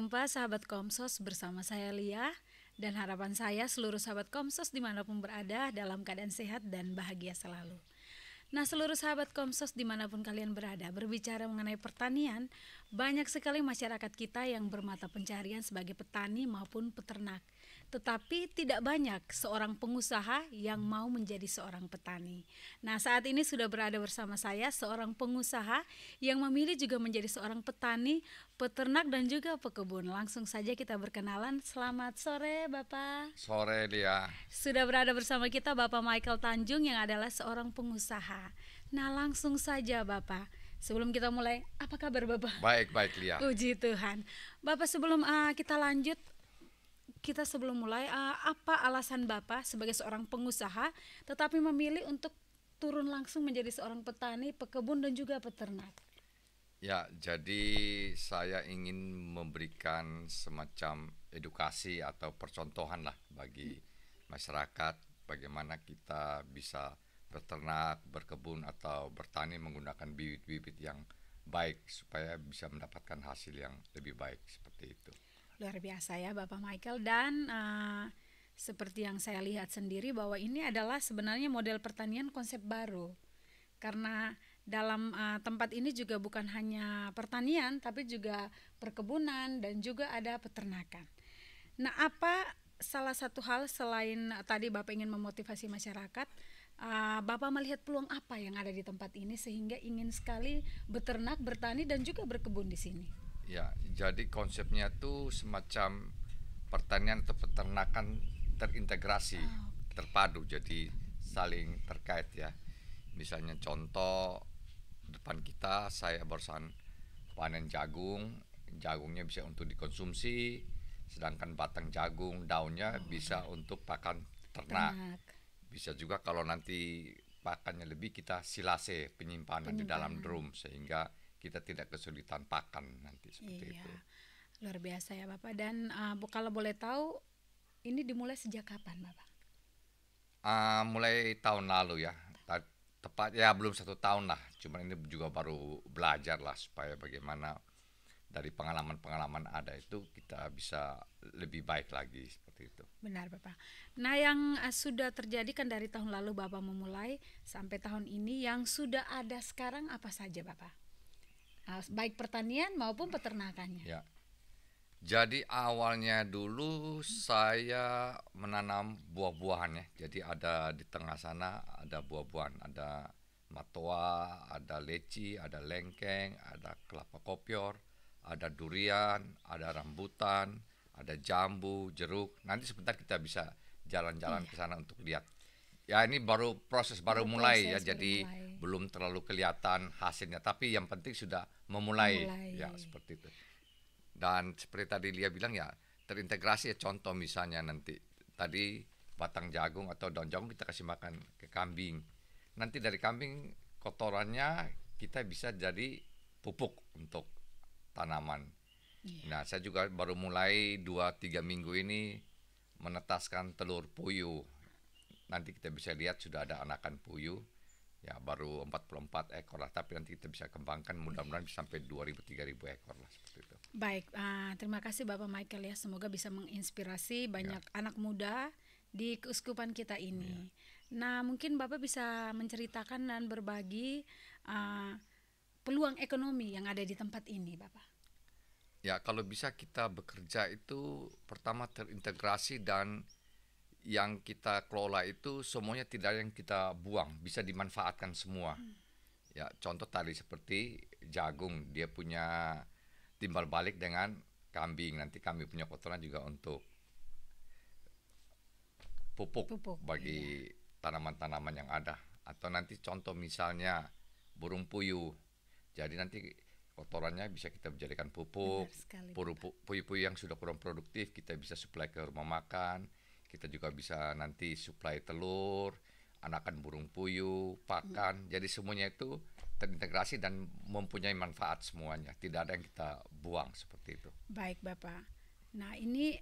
jumpa sahabat Komsos bersama saya Lia. Dan harapan saya seluruh sahabat Komsos dimanapun berada dalam keadaan sehat dan bahagia selalu. Nah, seluruh sahabat Komsos dimanapun kalian berada, berbicara mengenai pertanian, banyak sekali masyarakat kita yang bermata pencarian sebagai petani maupun peternak. Tetapi tidak banyak seorang pengusaha yang mau menjadi seorang petani. Nah, saat ini sudah berada bersama saya seorang pengusaha yang memilih juga menjadi seorang petani, peternak dan juga pekebun. Langsung saja kita berkenalan. Selamat sore Bapak. Sore dia. Sudah berada bersama kita Bapak Michael Tanjung yang adalah seorang pengusaha. Nah, langsung saja Bapak. Sebelum kita mulai, apa kabar Bapak? Baik Lia. Puji Tuhan. Bapak, sebelum kita lanjut, sebelum mulai, apa alasan Bapak sebagai seorang pengusaha tetapi memilih untuk turun langsung menjadi seorang petani, pekebun dan juga peternak? Ya, jadi saya ingin memberikan semacam edukasi atau percontohan lah bagi masyarakat bagaimana kita bisa beternak, berkebun atau bertani menggunakan bibit-bibit yang baik supaya bisa mendapatkan hasil yang lebih baik seperti itu. Luar biasa ya Bapak Michael. Dan seperti yang saya lihat sendiri bahwa ini adalah sebenarnya model pertanian konsep baru. Karena dalam tempat ini juga bukan hanya pertanian tapi juga perkebunan dan juga ada peternakan. Nah, apa salah satu hal selain tadi Bapak ingin memotivasi masyarakat, Bapak melihat peluang apa yang ada di tempat ini sehingga ingin sekali beternak, bertani dan juga berkebun di sini? Ya, jadi konsepnya tuh semacam pertanian atau peternakan terintegrasi, terpadu, jadi saling terkait ya. Misalnya contoh depan kita saya barusan panen jagung, jagungnya bisa untuk dikonsumsi, sedangkan batang jagung daunnya bisa untuk pakan ternak. Bisa juga kalau nanti pakannya lebih kita silase penyimpanan di dalam drum sehingga kita tidak kesulitan pakan nanti seperti itu. Luar biasa ya Bapak. Dan kalau boleh tahu ini dimulai sejak kapan Bapak? Mulai tahun lalu ya, tepat ya belum 1 tahun lah. Cuman ini juga baru belajar lah supaya bagaimana dari pengalaman-pengalaman ada itu kita bisa lebih baik lagi seperti itu. Benar Bapak. Nah, yang sudah terjadi kan dari tahun lalu Bapak memulai sampai tahun ini, yang sudah ada sekarang apa saja Bapak? Baik pertanian maupun peternakannya. Ya. Jadi awalnya dulu saya menanam buah-buahan ya. Jadi ada di tengah sana ada buah-buahan, ada matoa, ada leci, ada lengkeng, ada kelapa kopior, ada durian, ada rambutan, ada jambu, jeruk. Nanti sebentar kita bisa jalan-jalan ke sana untuk lihat. Ya, ini proses baru mulai ya, jadi belum terlalu kelihatan hasilnya, tapi yang penting sudah memulai. Ya seperti itu. Dan seperti tadi Lia bilang ya, terintegrasi ya, contoh misalnya nanti tadi batang jagung atau daun jagung kita kasih makan ke kambing. Nanti dari kambing kotorannya kita bisa jadi pupuk untuk tanaman. Nah, saya juga baru mulai 2-3 minggu ini menetaskan telur puyuh. Nanti kita bisa lihat sudah ada anakan puyuh. Ya, baru 44 ekor lah, tapi nanti kita bisa kembangkan mudah-mudahan bisa sampai 2.000-3.000 ekor lah seperti itu. Baik, terima kasih Bapak Michael ya, semoga bisa menginspirasi banyak anak muda di keuskupan kita ini. Nah, mungkin Bapak bisa menceritakan dan berbagi peluang ekonomi yang ada di tempat ini Bapak. Ya, kalau bisa kita bekerja itu pertama terintegrasi dan yang kita kelola itu semuanya tidak ada yang kita buang, bisa dimanfaatkan semua. Ya, contoh tadi seperti jagung, dia punya timbal balik dengan kambing. Nanti kami punya kotoran juga untuk pupuk bagi tanaman-tanaman yang ada. Atau nanti contoh misalnya burung puyuh. Jadi nanti kotorannya bisa kita jadikan pupuk. Puyuh-puyuh yang sudah kurang produktif kita bisa suplai ke rumah makan. Kita juga bisa nanti suplai telur, anakan burung puyuh, pakan. Jadi semuanya itu terintegrasi dan mempunyai manfaat semuanya. Tidak ada yang kita buang seperti itu. Baik Bapak. Nah, ini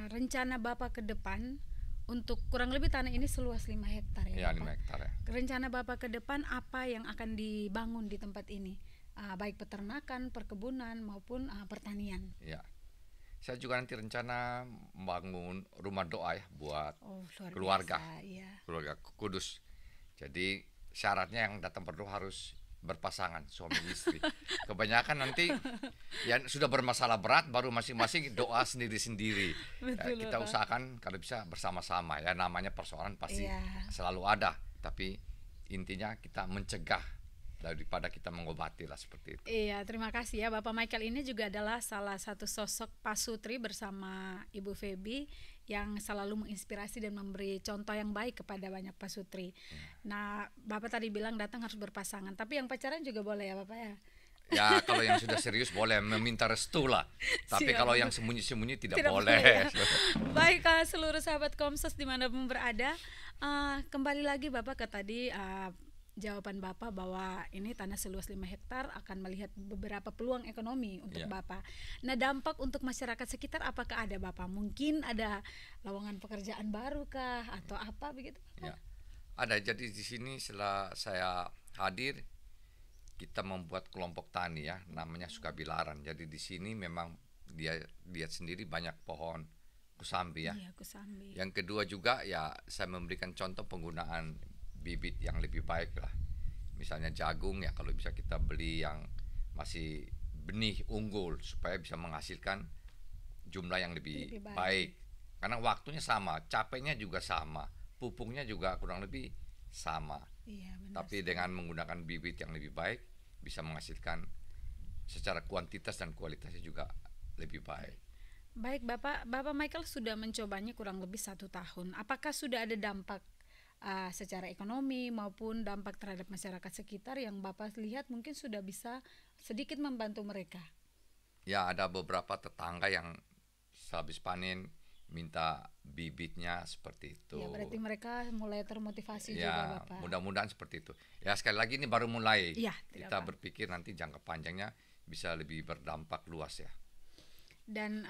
rencana Bapak ke depan untuk kurang lebih tanah ini seluas 5 hektar ya, Bapak? 5 hektar ya. Rencana Bapak ke depan apa yang akan dibangun di tempat ini? Baik peternakan, perkebunan maupun pertanian. Ya. Saya juga nanti rencana membangun rumah doa ya buat Oh, luar keluarga, biasa. Iya. keluarga kudus. Jadi syaratnya yang datang berdoa harus berpasangan suami istri. Kebanyakan nanti ya sudah bermasalah berat baru masing-masing doa sendiri-sendiri. Ya, Betul, kita Bapak. usahakan kalau bisa bersama-sama ya, namanya persoalan pasti Iya. selalu ada, tapi intinya kita mencegah daripada kita mengobati lah seperti itu. Iya, terima kasih ya. Bapak Michael ini juga adalah salah satu sosok pasutri bersama Ibu Feby yang selalu menginspirasi dan memberi contoh yang baik kepada banyak pasutri. Nah, Bapak tadi bilang datang harus berpasangan, tapi yang pacaran juga boleh ya Bapak ya? Ya kalau yang sudah serius boleh meminta restu lah, tapi Siap. kalau yang sembunyi-sembunyi tidak Tidak boleh. boleh ya. Baik, seluruh sahabat Komsos dimanapun berada, kembali lagi Bapak ke tadi jawaban Bapak bahwa ini tanah seluas 5 hektar akan melihat beberapa peluang ekonomi untuk Ya. Bapak. Nah, dampak untuk masyarakat sekitar apakah ada Bapak? Mungkin ada lowongan pekerjaan baru kah atau apa begitu Bapak? Ya, ada. Jadi di sini setelah saya hadir, kita membuat kelompok tani ya, namanya Sukabilaran. Jadi di sini memang dia lihat sendiri banyak pohon kusambi ya. Iya, Kusambi. Yang kedua juga ya saya memberikan contoh penggunaan bibit yang lebih baik lah. Misalnya jagung ya kalau bisa kita beli yang masih benih unggul supaya bisa menghasilkan jumlah yang lebih Lebih baik. baik. Karena waktunya sama, capeknya juga sama, pupuknya juga kurang lebih sama. Iya, benar. Tapi dengan menggunakan bibit yang lebih baik bisa menghasilkan secara kuantitas dan kualitasnya juga lebih baik. Baik, Bapak Michael sudah mencobanya kurang lebih 1 tahun. Apakah sudah ada dampak secara ekonomi maupun dampak terhadap masyarakat sekitar yang Bapak lihat mungkin sudah bisa sedikit membantu mereka? Ya ada beberapa tetangga yang sehabis panen minta bibitnya seperti itu. Ya, berarti mereka mulai termotivasi juga Ya Bapak. mudah-mudahan seperti itu. Ya sekali lagi ini baru mulai. Iya, tidak Kita apa. berpikir nanti jangka panjangnya bisa lebih berdampak luas ya. Dan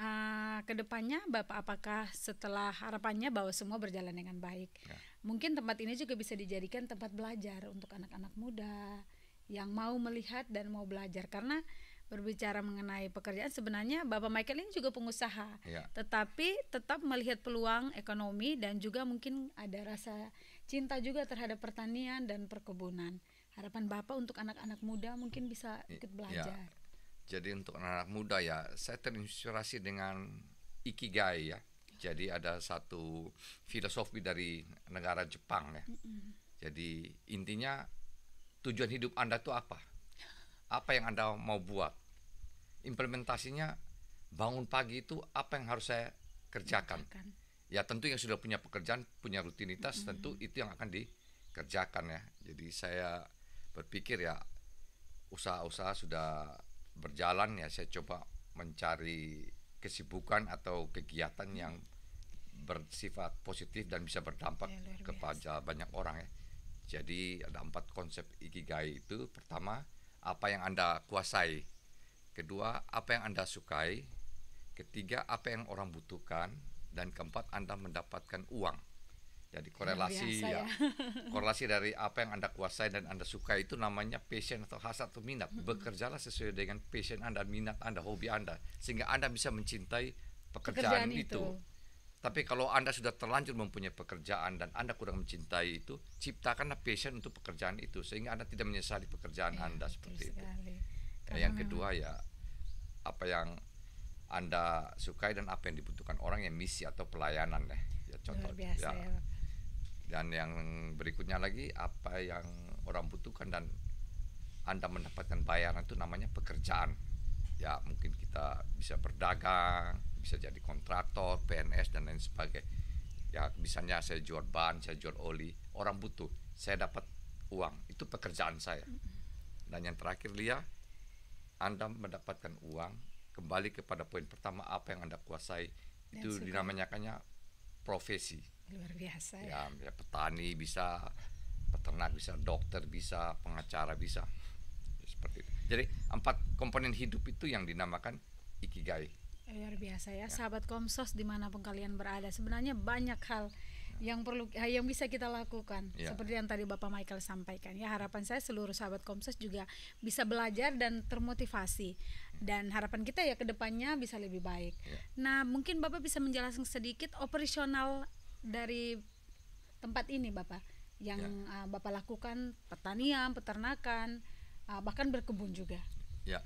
kedepannya Bapak apakah setelah harapannya bahwa semua berjalan dengan baik, Ya. mungkin tempat ini juga bisa dijadikan tempat belajar untuk anak-anak muda yang mau melihat dan mau belajar, karena berbicara mengenai pekerjaan sebenarnya Bapak Michael ini juga pengusaha, Ya. tetapi tetap melihat peluang ekonomi dan juga mungkin ada rasa cinta juga terhadap pertanian dan perkebunan. Harapan Bapak untuk anak-anak muda mungkin bisa ikut belajar. Jadi untuk anak-anak muda ya saya terinspirasi dengan Ikigai ya. Jadi ada satu filosofi dari negara Jepang ya. Jadi intinya tujuan hidup Anda itu apa? Apa yang Anda mau buat? Implementasinya bangun pagi itu apa yang harus saya kerjakan? Kan? Ya tentu yang sudah punya pekerjaan, punya rutinitas, tentu itu yang akan dikerjakan ya. Jadi saya berpikir ya usaha-usaha sudah berjalan ya, saya coba mencari kesibukan atau kegiatan yang bersifat positif dan bisa berdampak Ya, luar biasa. kepada banyak orang ya. Jadi ada 4 konsep Ikigai itu. Pertama, apa yang Anda kuasai. Kedua, apa yang Anda sukai. Ketiga, apa yang orang butuhkan. Dan keempat, Anda mendapatkan uang. Jadi korelasi biasa ya, ya. korelasi dari apa yang Anda kuasai dan Anda sukai itu namanya passion atau hasrat atau minat. Bekerjalah sesuai dengan passion Anda, minat Anda, hobi Anda, sehingga Anda bisa mencintai pekerjaan itu. Tapi kalau Anda sudah terlanjur mempunyai pekerjaan dan Anda kurang mencintai itu, ciptakanlah passion untuk pekerjaan itu sehingga Anda tidak menyesali pekerjaan Iya, Anda betul seperti itu. sekali. Ya, yang Karena kedua ya apa yang Anda sukai dan apa yang dibutuhkan orang, yang misi atau pelayanan ya. Ya contoh luar biasa ya, Bapak. Dan yang berikutnya lagi apa yang orang butuhkan dan Anda mendapatkan bayaran itu namanya pekerjaan. Ya mungkin kita bisa berdagang, bisa jadi kontraktor, PNS dan lain sebagainya. Ya misalnya saya jual ban, saya jual oli, orang butuh, saya dapat uang, itu pekerjaan saya. Dan yang terakhir Lia, Anda mendapatkan uang, kembali kepada poin pertama, apa yang Anda kuasai, Dan itu suka. dinamanya profesi. Luar biasa ya. Ya petani bisa, peternak bisa, dokter bisa, pengacara bisa, seperti itu. Jadi 4 komponen hidup itu yang dinamakan Ikigai. Luar biasa ya, sahabat Komsos dimanapun kalian berada. Sebenarnya banyak hal yang bisa kita lakukan Ya. seperti yang tadi Bapak Michael sampaikan ya. Harapan saya seluruh sahabat Komsos juga bisa belajar dan termotivasi, dan harapan kita ya ke depannya bisa lebih baik. Ya. Nah, mungkin Bapak bisa menjelaskan sedikit operasional dari tempat ini Bapak, yang Bapak lakukan pertanian, peternakan, bahkan berkebun juga. Ya.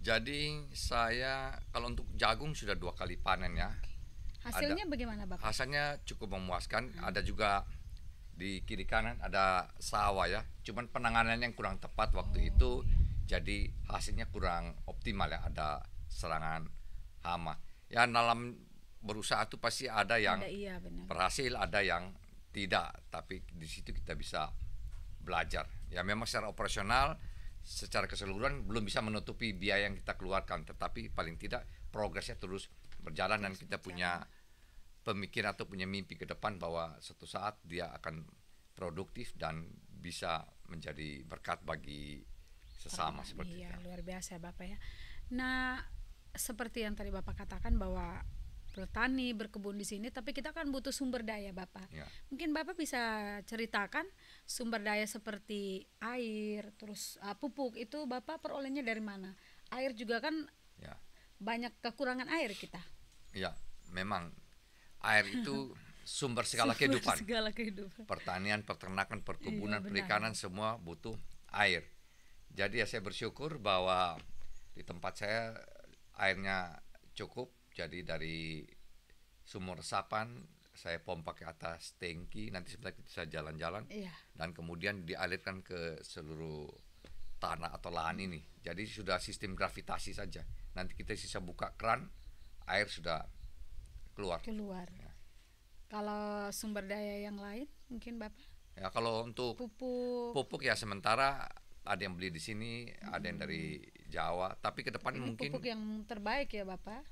Jadi saya kalau untuk jagung sudah 2 kali panen ya. Hasilnya bagaimana Bapak? Hasilnya cukup memuaskan. Ada juga di kiri kanan ada sawah ya. Cuman penanganannya yang kurang tepat waktu itu, jadi hasilnya kurang optimal ya. Ada serangan hama. Ya dalam berusaha itu pasti ada yang Iya benar. berhasil, ada yang tidak. Tapi di situ kita bisa belajar. Ya memang secara operasional, secara keseluruhan belum bisa menutupi biaya yang kita keluarkan, tetapi paling tidak progresnya terus berjalan dan kita punya pemikiran atau punya mimpi ke depan bahwa suatu saat dia akan produktif dan bisa menjadi berkat bagi sesama seperti Iya, itu. luar biasa Bapak ya. Nah, seperti yang tadi Bapak katakan bahwa bertani, berkebun di sini, tapi kita kan butuh sumber daya Bapak. Ya. Mungkin Bapak bisa ceritakan sumber daya seperti air, terus pupuk itu Bapak perolehnya dari mana? Air juga kan Ya, banyak kekurangan air kita. ya, memang air itu sumber segala Sumber kehidupan. segala kehidupan. Pertanian, peternakan, perkebunan, Iya, benar. perikanan semua butuh air. Jadi ya saya bersyukur bahwa di tempat saya airnya cukup. Jadi dari sumur resapan saya pompa ke atas tangki, nanti sebentar kita bisa jalan-jalan, Iya. dan kemudian dialirkan ke seluruh tanah atau lahan ini. Jadi sudah sistem gravitasi saja. Nanti kita bisa buka keran, air sudah keluar. Keluar. Kalau sumber daya yang lain mungkin Bapak Ya kalau untuk pupuk. pupuk ya sementara ada yang beli di sini, ada yang dari Jawa. Tapi ke depan Ini mungkin pupuk yang terbaik ya Bapak.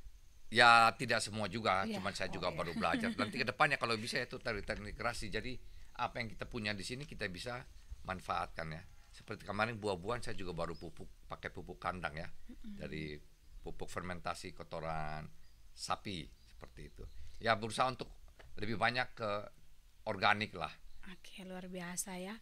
ya tidak semua juga, Iya, cuman saya juga iya. baru belajar. Nanti ke depannya kalau bisa itu dari teknik kerasi. Jadi apa yang kita punya di sini kita bisa manfaatkan ya. Seperti kemarin buah-buahan saya juga baru pakai pupuk kandang ya. Dari pupuk fermentasi kotoran sapi seperti itu. Ya berusaha untuk lebih banyak ke organik lah. Oke, luar biasa ya.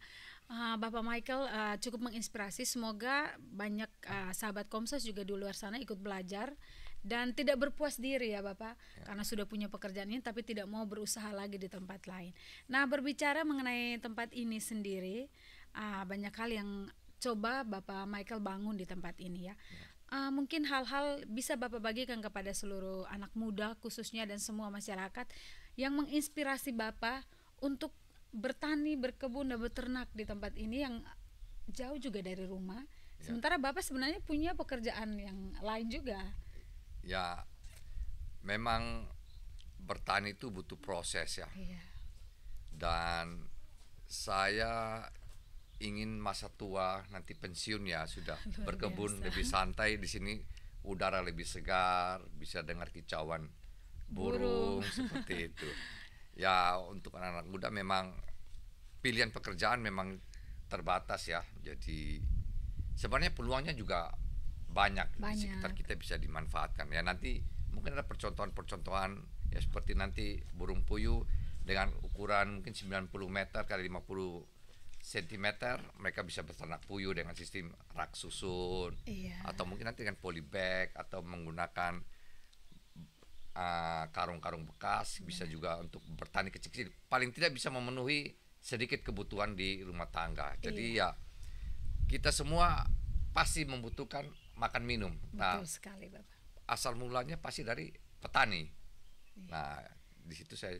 Bapak Michael cukup menginspirasi. Semoga banyak sahabat Komsos juga di luar sana ikut belajar dan tidak berpuas diri ya Bapak, karena sudah punya pekerjaan ini tapi tidak mau berusaha lagi di tempat lain. Nah, berbicara mengenai tempat ini sendiri, banyak hal yang coba Bapak Michael bangun di tempat ini ya. Mungkin hal-hal bisa Bapak bagikan kepada seluruh anak muda khususnya dan semua masyarakat yang menginspirasi Bapak untuk bertani, berkebun dan beternak di tempat ini yang jauh juga dari rumah. Sementara Bapak sebenarnya punya pekerjaan yang lain juga. Ya memang bertani itu butuh proses ya. Iya. Dan saya ingin masa tua nanti pensiun ya sudah Luar berkebun biasa. lebih santai di sini, udara lebih segar, bisa dengar kicauan burung seperti itu. Ya untuk anak-anak muda memang pilihan pekerjaan memang terbatas ya. Jadi sebenarnya peluangnya juga banyak di sekitar kita bisa dimanfaatkan. Ya nanti mungkin ada percontohan-percontohan ya seperti nanti burung puyuh dengan ukuran mungkin 90 meter kali 50 cm mereka bisa beternak puyuh dengan sistem rak susun. Iya. Atau mungkin nanti dengan polybag atau menggunakan karung-karung bekas, bisa juga untuk bertani kecil-kecil. Paling tidak bisa memenuhi sedikit kebutuhan di rumah tangga. Jadi ya kita semua pasti membutuhkan makan minum. Nah, Betul sekali Bapak. asal mulanya pasti dari petani. Nah, di situ saya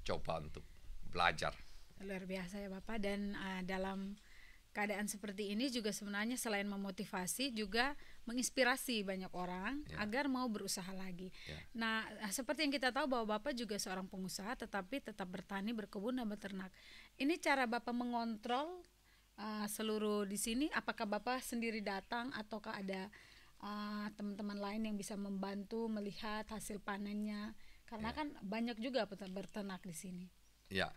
coba untuk belajar. Luar biasa ya Bapak. Dan dalam keadaan seperti ini juga sebenarnya selain memotivasi juga menginspirasi banyak orang agar mau berusaha lagi. Nah, seperti yang kita tahu bahwa Bapak juga seorang pengusaha tetapi tetap bertani, berkebun dan beternak. Ini cara Bapak mengontrol seluruh di sini, apakah Bapak sendiri datang ataukah ada teman-teman lain yang bisa membantu melihat hasil panennya? Karena kan banyak juga beternak di sini. Ya.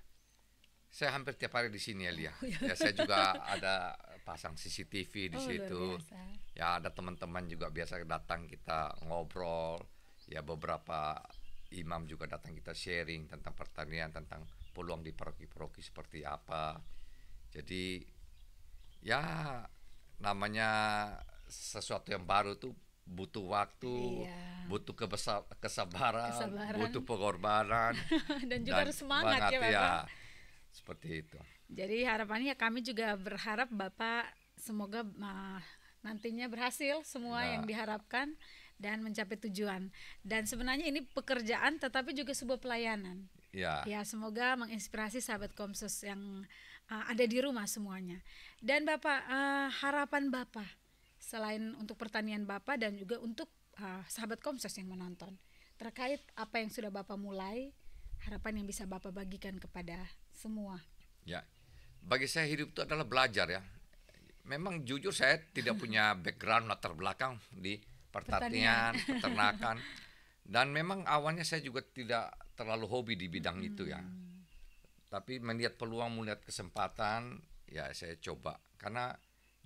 Saya hampir tiap hari di sini ya Lia. Ya saya juga ada pasang CCTV di situ. Luar biasa. Ya ada teman-teman juga biasa datang kita ngobrol. Ya beberapa imam juga datang kita sharing tentang pertanian, tentang peluang di paroki-paroki seperti apa. Jadi ya namanya sesuatu yang baru tuh butuh waktu, Iya. butuh kesabaran, Kesabaran. butuh pengorbanan Dan juga harus semangat ya semangat, Bapak. seperti itu. Jadi harapannya kami juga berharap Bapak semoga nantinya berhasil semua Ya. yang diharapkan dan mencapai tujuan. Dan sebenarnya ini pekerjaan tetapi juga sebuah pelayanan. Ya, Ya, semoga menginspirasi sahabat Komsos yang ada di rumah semuanya. Dan Bapak, harapan Bapak selain untuk pertanian Bapak dan juga untuk sahabat Komsos yang menonton terkait apa yang sudah Bapak mulai, harapan yang bisa Bapak bagikan kepada semua. ya. Bagi saya hidup itu adalah belajar ya. Memang jujur saya tidak punya background latar belakang di pertanian, peternakan. Dan memang awalnya saya juga tidak terlalu hobi di bidang itu ya. Tapi melihat peluang, melihat kesempatan, ya saya coba. Karena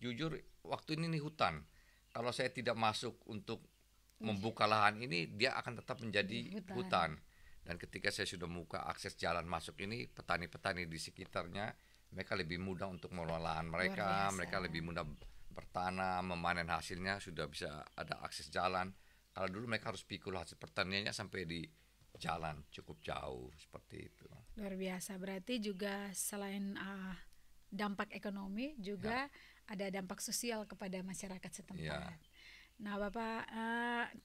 jujur waktu ini nih hutan. Kalau saya tidak masuk untuk membuka lahan ini, dia akan tetap menjadi hutan. Dan ketika saya sudah membuka akses jalan masuk ini, petani-petani di sekitarnya, mereka lebih mudah untuk mengelola lahan mereka, mereka lebih mudah bertanam, memanen hasilnya, sudah bisa ada akses jalan. Kalau dulu mereka harus pikul hasil pertaniannya sampai di jalan cukup jauh, seperti itu. Luar biasa, berarti juga selain dampak ekonomi juga ada dampak sosial kepada masyarakat setempat. Ya. Nah Bapak,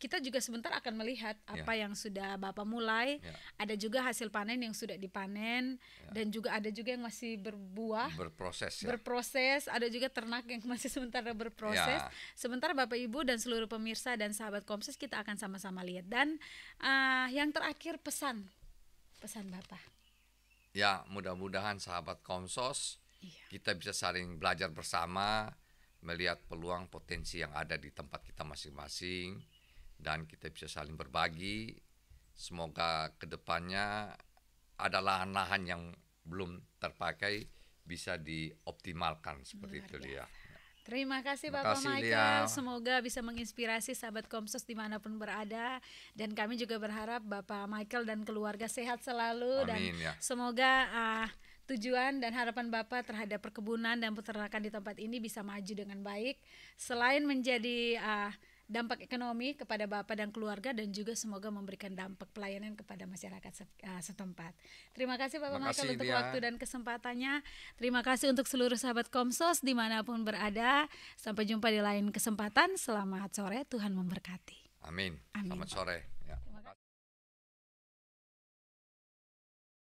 kita juga sebentar akan melihat apa yang sudah Bapak mulai. Ada juga hasil panen yang sudah dipanen, dan juga ada juga yang masih berbuah, berproses. Ada juga ternak yang masih sementara berproses. Sementara Bapak Ibu dan seluruh pemirsa dan sahabat Komsos, kita akan sama-sama lihat. Dan yang terakhir pesan Bapak. Ya, mudah-mudahan sahabat Komsos kita bisa saling belajar bersama, melihat peluang potensi yang ada di tempat kita masing-masing, dan kita bisa saling berbagi. Semoga kedepannya ada lahan-lahan yang belum terpakai bisa dioptimalkan seperti itu dia. Terima kasih Bapak Michael, semoga bisa menginspirasi sahabat Komsos dimanapun berada, dan kami juga berharap Bapak Michael dan keluarga sehat selalu. Amin, dan semoga tujuan dan harapan Bapak terhadap perkebunan dan peternakan di tempat ini bisa maju dengan baik, selain menjadi dampak ekonomi kepada Bapak dan keluarga, dan juga semoga memberikan dampak pelayanan kepada masyarakat setempat. Terima kasih Bapak Michael untuk waktu dan kesempatannya. Terima kasih untuk seluruh sahabat Komsos dimanapun berada. Sampai jumpa di lain kesempatan. Selamat sore, Tuhan memberkati. Amin. Selamat sore.